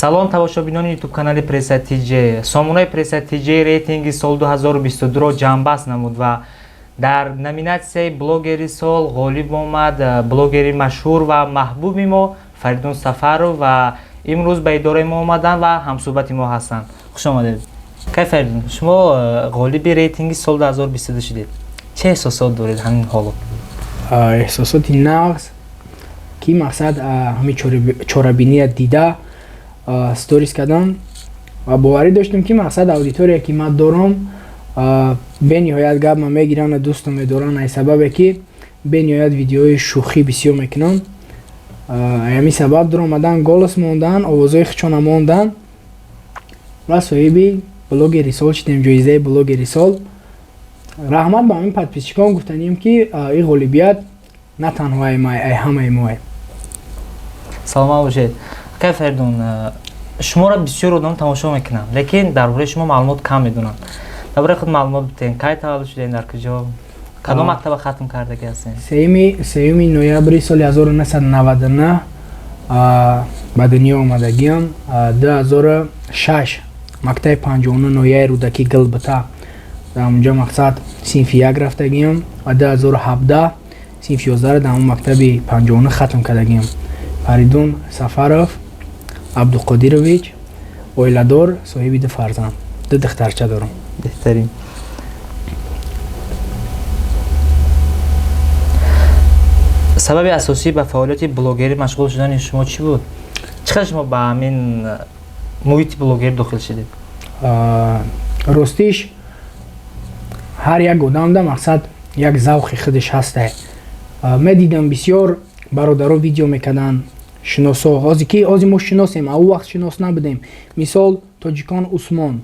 салом тамошобинони ютуб канали Пресатиҷе. Сомонаи Пресатиҷе рейтинги сол 2022-ро ҷамъбаст намуд ва дар номинатсияи блогери сол ғолиб омад блогери машҳур ва маҳбуби мо Фаридун Сафаров ва имрӯз ба идораи мо омадан ва ҳамсӯҳбати мо ҳастанд. Хуш омадед. Кай Фаридун, шумо ғолиби рейтинги сол 2022 шудед. Че эҳсосот доред ҳамин ҳоло? Эҳсосоти нағз ки мақсад ҳамин чорабиният дида сторис кардам ва боварӣ доштам ки мақсад аудитория ки ман дорам бениҳоят гапма мегиранд, дӯстам медоранд, ай сабабе ки бениҳоят видеоҳои шӯхӣ бисёр мекунам. Ҳамин сабаб дар омадан голос мондан, овозҳои хичона мондан ва соҳиби блогери сол шудем, ҷоизаи блогери сол. Раҳмат ба ҳамин подписчикон гуфтанем ки ин ғолибият на танҳо ай май, ай ҳамаи моe. Саломат бошед. Кай Фаридун, шуморо бисёр одам тамошо мекунанд, лекин дар бораи шумо маълумот кам медонанд. Дар бораи худ маълумот биден. Кай таваллуд шудед, дар куҷо? Кадом мактаба хатм кардаги ҳастед? 3 ноябри соли 1999 ба дунё омадагиам. 2006 мактаби 59 ноияи рӯдаки Гилбита дар онҷо мақсад синфи 1 рафтагиам ва 2017 синфи 11 дар ҳамон мактаби 59 хатм кардагиам. Фаридун Сафаров Абдуқодирович, оиладор, соҳиби 2 фарзанд, 2 духтарча дорам. Беҳтарин. сабаби асосӣ ба фаъолияти блогерӣ машғул шудани шумо чӣ буд? Чӣ қадр шумо ба ҳамин муҳити блогерӣ дохил шудед? Ростиш ҳар як одамда мақсад як завқи худаш ҳаста. Медидам бисёр бародаро видео мекарданд, шиносо, ҳозир мо шиносем, ав вақт шинос набудем. Мисол тоҷикон Усмон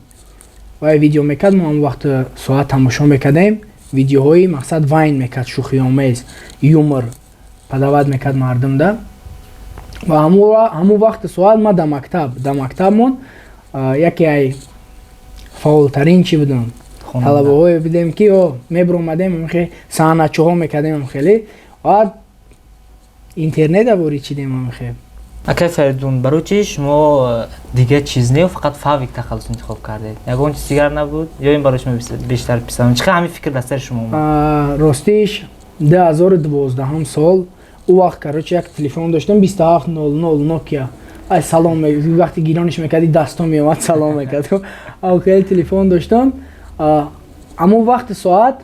вай видео мекард, мо ҳамон вақт соат тамошо мекардем. Видеоҳои мақсад вайн мекард, шӯхиомез, юмор падавад мекард мардумда. Ва ҳамон вақти соат ма дар мактаб мон яке ай фаъолтарин чӣ будам. Талабаҳое будем ки мебиромадем, саҳначаҳо мекардем хеле. Ва интернет авори чидем хеле. Акай Фаридун, барои чӣ шумо дигар чиз не, фақат фавик тахаллус интихоб кардед? Ягон чиз дигар набуд? Ё ин барои шумо бештар писанд? Чӣ ҳамин фикр дар сари шумо омад? Ростиш 2012 сол у вақт карочи як телефон доштам 2700 Nokia. Ай салом вақти гирониш мекарди дастом меомад салом мекард. Хеле телефон доштам. Амон вақти соат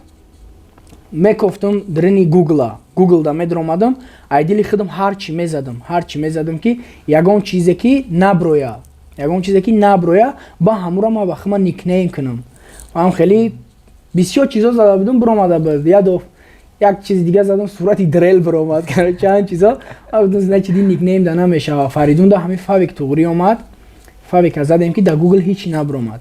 мекофтам дарини Google-да медиромадам, айдили худам ҳарчи мезадам ки ягон чизе ки наброя, ба ҳамура ма ба хума никнейм кунам. Ам хеле бисёр чизо зада будам, биромада буд. Як чиз дига задам, сурати дрел биромад, чанд чизо. Значит никнейм да намешава. Фаридун да ҳамин фавик туғри омад. Фавик задем ки да Google ҳичи набиромад.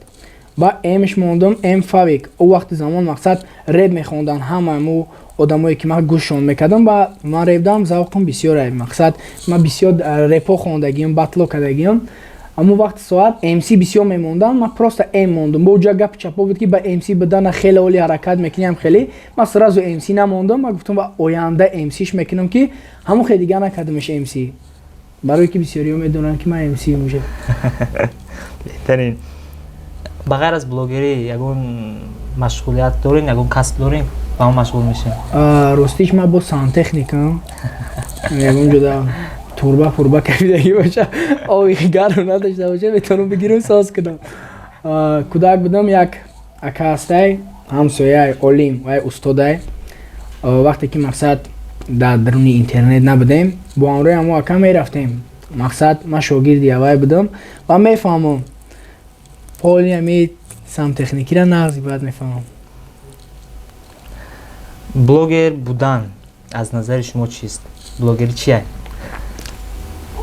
Ба эмш мондам, фавик. О вақти замон мақсад реп мехондан ҳамаи одамое ки ман гӯшшон мекардам, ба ман ребдам завқам бисёр ай. Мақсад ман бисёр репо хондагиам, батло кардагиам. Аммо вақти соат MC бисёр мемондам, ман просто мондам. Бо ҷа гапи чапо буд ки ба MC бидана хеле оли ҳаракат мекунам хеле. Ман сразу MC намондам, ман гуфтам ба оянда MC-ш мекунам ки ҳамон хеле дига накардамш MC. Барои ки бисёриҳо медонанд ки ман MC муше. Беҳтарин. Ба ғайр аз блогерӣ ягон машғулият дорин, ягон касб дорин? Ба он машғул мешем? Ростиш ман бо сантехникам. Ягон ҷода турба кашидагӣ боша, оби гарм надошта боша, метавонам бигирам соз кунам. Кӯдак будам, як ака ҳастай, ҳамсояи олим ва устодай. Вақте ки мақсад дар даруни интернет набудем, бо ҳамроҳи ҳамон ака мерафтем. Мақсад ман шогирди авай будам ва мефаҳмам ҳоли ҳамин сантехникиро нағзи баъд мефаҳмам. Блогер будан аз назари шумо чист? Блогерӣ чи ай?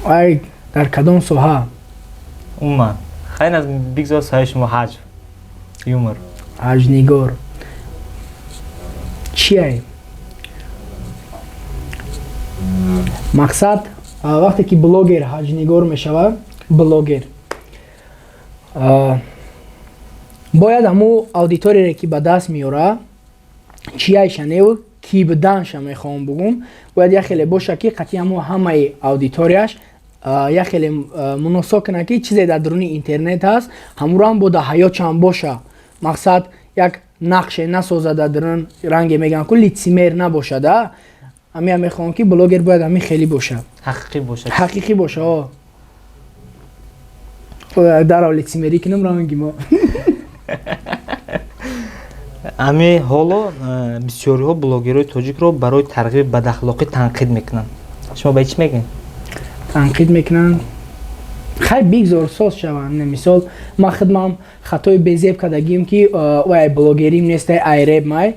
Ай дар кадом соҳа? Умуман. Хайр аз бигзор соҳаи шумо ҳаҷв, юмор. Ҳаҷнигор. Чи ай? Мақсад вақте ки блогер ҳаҷнигор мешавад, блогер бояд ҳамун аудиторияе ки ба даст меёра чи айша не ки буданша мехоҳам бугум, бояд як хеле боша ки қатъи ҳамаи аудиторияш як хеле муносиб кунад ки чизе дар дуруни интернет ҳаст ҳамуро ҳам бо дар ҳаётшам боша. мақсад як нақше насоза дар дурун ранге мегӯям ки лицемер набошада. ҳамин мехоҳам ки блогер бояд ҳамин хеле боша, ҳақиқӣ боша. дарав лицемерӣ кунам ранги мо. ами ҳоло бисёриҳо блогерҳои тоҷикро барои тарғиби бадахлоқӣ танқид мекунанд. шумо ба чӣ мегӯед? танқид мекунанд хай бигзор соз шаванд. мисол ман худмам хатои безеб кардагим ки ай блогерим нестай ай реп май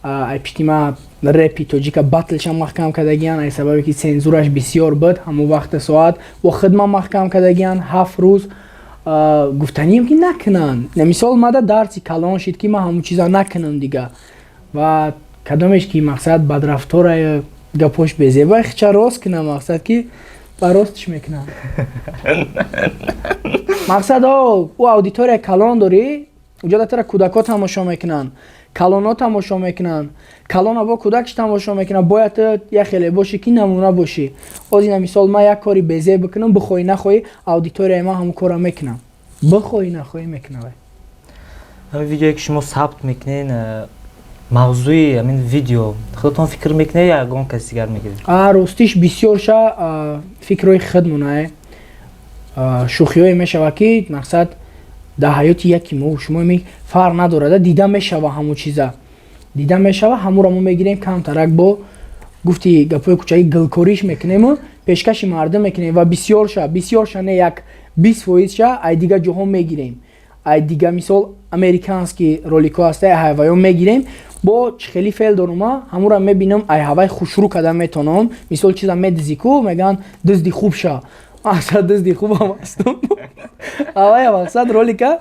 ай пиштима репи тоҷика батлшам маҳкам кардагиян ай сабабе ки сензураш бисёр буд. ҳамон вақти соат бо худмам маҳкам кардагиян 7 рӯз гуфтанiem ки накунанд. мисол мада дарси калон шид ки ман ҳамон чиза накунам дига. ва кадомеш ки мақсад бадрафтора гапош безеба хича рост кунам мақсад ки ба ростиш мекунам. мақсад ӯ аудитория калон дорӣ, уҷо датара кӯдако тамошо мекунанд, калоно тамошо мекунанд, калона бо кӯдакш тамошо мекунанд. бояд ту як хеле бошӣ ки намуна бошӣ. озина мисол ман як кори безеб бикунам, бихоҳӣ нахоҳӣ аудиторияи ман ҳамон кора мекунам. бихоҳӣ нахоҳӣ мекунам. ҳамин видеое ки шумо сабт мекунед мавзӯи ҳамин видео худтон фикр мекунед ё ягон каси дигар мегиред? ростиш бисёрша фикрҳои худмона шӯхиҳое мешавад ки мақсад дар ҳаёти яки мо шумо фарқ надорад. дида мешава ҳамон чиза, дида мешава ҳамонро мо мегирем камтарак бо гуфти гапҳои кӯчагӣ гилкориш мекунему пешкаши мардум мекунем ва бисёрша не як 20%ша ай дига ҷоҳо мегирем. ай дига мисол американски ролико ҳаста ай ҳайваё мегирем бо чихели феъл дорома ҳамонро мебинам ай ҳавай хушрӯ карда метонам. мисол чиза медизи ку меган дузди хуб ша мақсад дузди хубам ҳастам. ҳавай мақсад ролика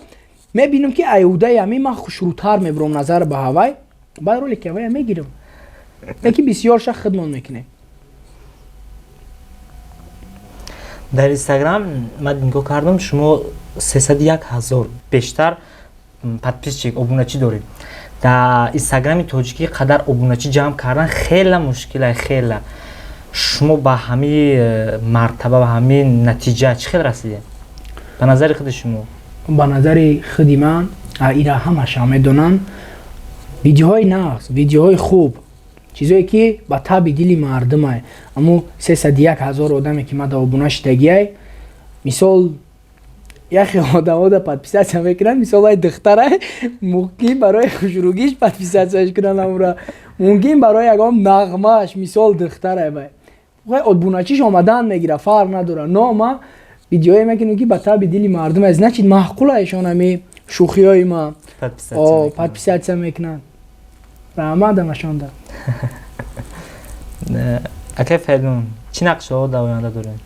мебинам ки ай удаи ҳамин ман хушрӯтар мебурам назар ба ҳавай. баъд ролики ҳавая мегирам. яки бисёрша хидмат мекунем. дар инстаграм ман нигоҳ кардам шумо 301 000 бештар подписчик обуначӣ доред. дар инстаграми тоҷикӣ қадар обуначӣ ҷамъ кардан хела мушкила хела. шумо ба ҳамин мартаба ба ҳамин натиҷа чӣ хел расидед? ба назари худи шумо? ба назари худи ман ира ҳамаша медонанд видеоҳои нағз, видеоҳои хуб, чизое ки ба таби дили мардумай. аммо 301 000 одаме ки ман да обуна шидагиай мисол яхе одамода подписатсия мекунанд. мисол ай духтарай мумкин барои хушрӯгиш подписатсияш кунанд, амра мумкин барои ягон нағмааш мисол духтарай бай обуначиш омадан мегира фарқ надора. но ма видеое мекунем ки ба таби дили мардумай, значит маъқула ишон ами шӯхиҳои ма подписатсия мекунанд. раҳматам ашонда. ака Файдун, чӣ нақшаҳо дар оянда дорем?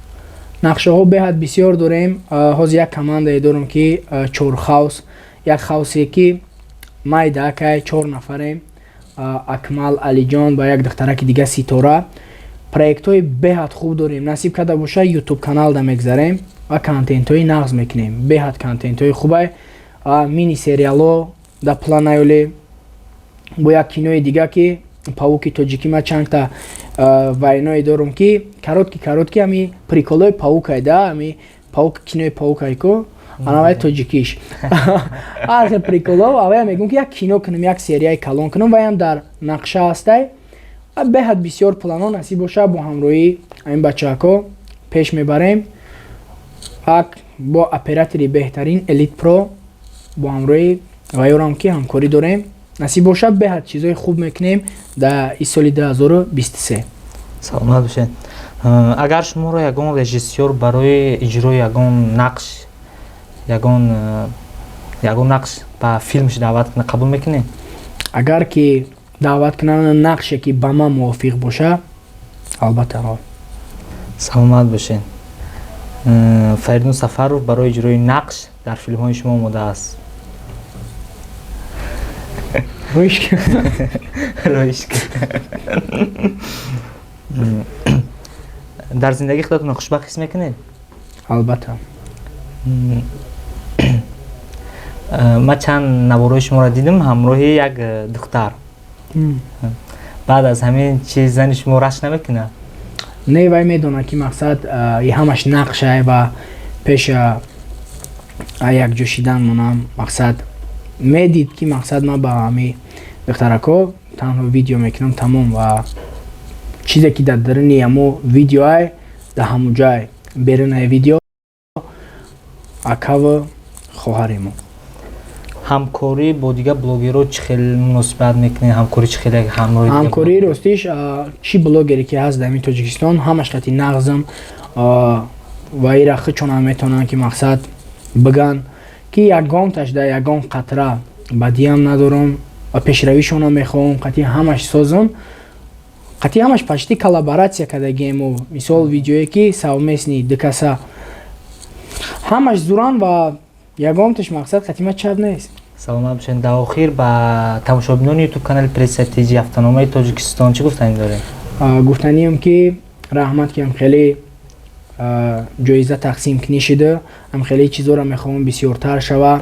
нақшаҳо беҳад бисёр дорем. ҳозир як командае дорам ки 4 хаус. як хаусе ки майда акай 4 нафарем, акмал алиҷон ва як духтараки дига ситора. проектҳои беҳад хуб дорем. насиб карда боша ютуб канал да мегзарем ва контентҳои нағз мекунем. беҳад контентҳои хубай мини сериало да планаёле бо як кинои дига ки павуки тоҷикӣ ма чандта вайное дорам ки каротки ами приколои павукай да ами павук кинои павукай ко анавай тоҷикиш ҳар хел приколо авая мегӯм ки як кино кунам, як серияи калон кунам ваям дар нақша ҳастай. беҳад бисёр планҳо насиб боша бо ҳамроҳии ин бачаҳако пеш мебарем. бо оператори беҳтарин Elite Pro бо ҳамроҳи вайёрам ки ҳамкорӣ дорем. насиб боша беҳад чизои хуб мекунем дар ин соли 2023. саломат бошед. агар шуморо ягон режиссёр барои иҷрои ягон нақш ба филмш даъват кунад қабул мекунед? агар ки даъват кунанд нақше ки ба ман мувофиқ боша албатта. саломат бошед. Фаридун Сафаров барои иҷрои нақш дар филмҳои шумо омода аст. рӯишк. дар зиндагии худатон хушбахт ҳис мекунед? албатта. ман чанд наворҳои шуморо дидам ҳамроҳи як духтар. баъд аз ҳамин чиз зани шумо рашк намекунад? не вай медонад ки мақсад и ҳамаш нақшае ва пеша якҷо шидан монам мақсад медид ки мақсад ман ба ҳами духтарако танҳо видео мекунам тамом ва чизе ки дар даруни ҳамо видеоае дар ҳамон ҷай берунаи видео акава хоҳари мо. ҳамкорӣ бо дигар блогерҳо чӣ хел муносибат мекунед? ҳамкорӣ чӣ хел ҳамкории ростиш чӣ блогере ки ҳаст дар ҳамин Тоҷикистон ҳамаш қати нағзам ва ира хичонам метавонанд ки мақсад биган ки ягонташ дар ягон қатра бадиам надорам ва пешравишонам мехоҳам қати ҳамаш созам қати ҳамаш почти коллаборатсия кардагиемо мисол видеое ки совместни дикаса ҳамаш зуран ва ягонташ мақсад қати ма чап нест. саломат бошед. дар охир ба тамошобинони ютуб канали пресс-стратегия ҳафтаномаи Тоҷикистон чӣ гуфтанӣ доред? Гуфтаниам ки раҳмат ки ҳамхеле ҷоиза тақсим кунӣ шуда, ҳамхеле чизоро мехоҳам бисёртар шава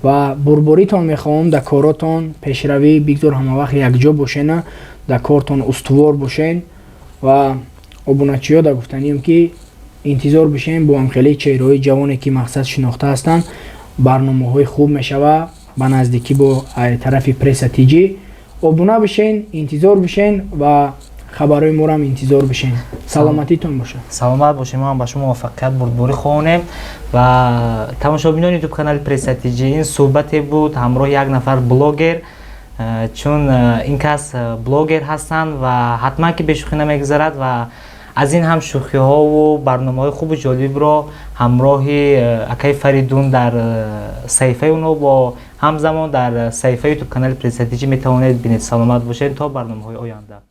ва бурборитон мехоҳам дар коротон пешравӣ бигзор ҳама вақт якҷо бошена, дар кортон устувор бошен ва обуначиҳо дар гуфтаниам ки интизор бошем бо ҳамхеле чеҳраҳои ҷавоне ки мақсад шинохта ҳастанд барномаҳои хуб мешава ба наздикӣ бо тарафи пресс-стратегия обуна бошен, интизор бошен ва хабарҳои морам интизор бошен. саломатитон бошад. саломат бошед. мо ҳам ба шумо муваффақият бурдборӣ хоҳонем ва тамошобинони ютуб канали пресс-стратегия ин суҳбате буд ҳамроҳи як нафар блогер, чун ин кас блогер ҳастанд ва ҳатман ки бешӯхӣ намегузарад ва аз ин ҳам шӯхиҳову барномаҳои хубу ҷолибро ҳамроҳи акаи Фаридун дар саҳифаи онҳо бо ҳамзамон дар саҳифаи ютуб канали пресс-стратегия метавонед бинед. саломат бошед то барномаҳои оянда.